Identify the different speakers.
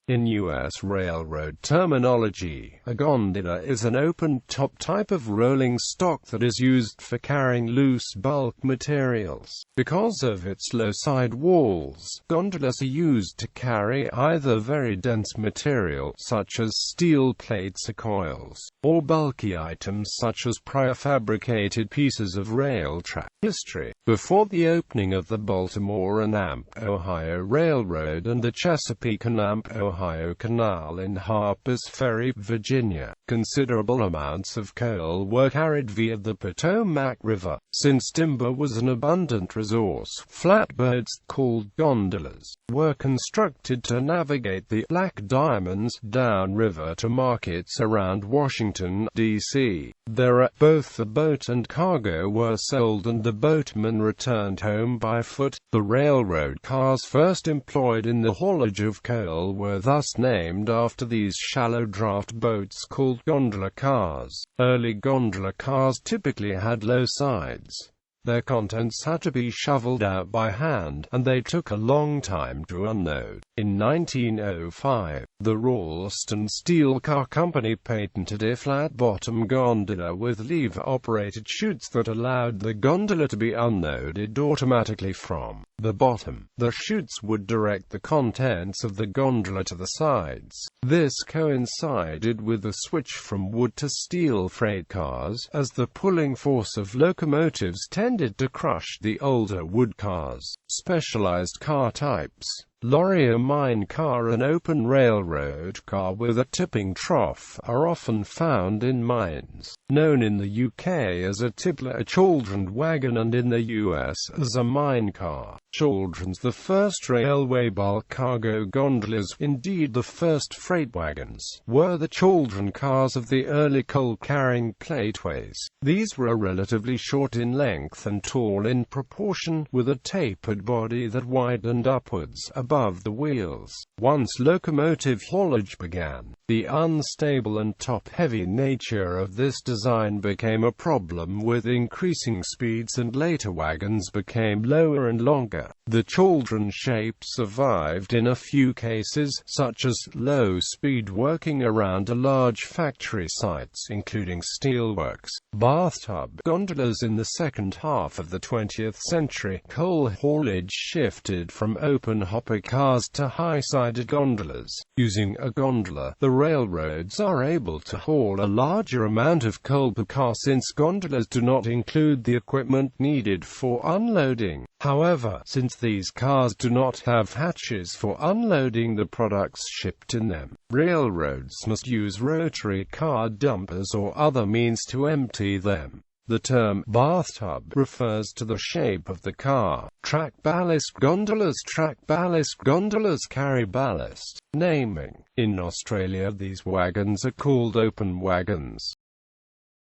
Speaker 1: In U.S. railroad terminology, a gondola is an open-top type of rolling stock that is used for carrying loose bulk materials. Because of its low side walls, gondolas are used to carry either very dense material, such as steel plates or coils, or bulky items such as prefabricated pieces of rail track. History. Before the opening of the Baltimore and Amp, Ohio Railroad and the Chesapeake and Amp, Ohio Canal in Harpers Ferry, Virginia, considerable amounts of coal were carried via the Potomac River. Since timber was an abundant resource, flatboats, called gondolas, were constructed to navigate the Black Diamonds downriver to markets around Washington, D.C. There, both the boat and cargo were sold and the boatman returned home by foot. The railroad cars first employed in the haulage of coal were thus named after these shallow draft boats called gondola cars. Early gondola cars typically had low sides. Their contents had to be shoveled out by hand, and they took a long time to unload. In 1905, the Ralston Steel Car Company patented a flat-bottom gondola with lever-operated chutes that allowed the gondola to be unloaded automatically from the bottom. The chutes would direct the contents of the gondola to the sides. This coincided with the switch from wood to steel freight cars, as the pulling force of locomotives tended to crush the older wood cars. Specialized car types. Lorry, a mine car, an open railroad car with a tipping trough, are often found in mines. Known in the UK as a tippler, a chaldron wagon, and in the US as a mine car. Chaldrons, the first railway bulk cargo gondolas, indeed the first freight wagons, were the chaldron cars of the early coal-carrying plateways. These were relatively short in length and tall in proportion, with a tapered body that widened upwards above the wheels. Once locomotive haulage began, the unstable and top-heavy nature of this design became a problem with increasing speeds, and later wagons became lower and longer. The chaldron shape survived in a few cases, such as low-speed working around a large factory sites, including steelworks. Bathtub gondolas. In the second half of the 20th century, coal haulage shifted from open hopper cars to high-sided gondolas. Using a gondola, the railroads are able to haul a larger amount of coal per car, since gondolas do not include the equipment needed for unloading. However, since these cars do not have hatches for unloading the products shipped in them, railroads must use rotary car dumpers or other means to empty them. The term bathtub refers to the shape of the car. Track ballast gondolas. Track ballast gondolas carry ballast. Naming. In Australia, these wagons are called open wagons.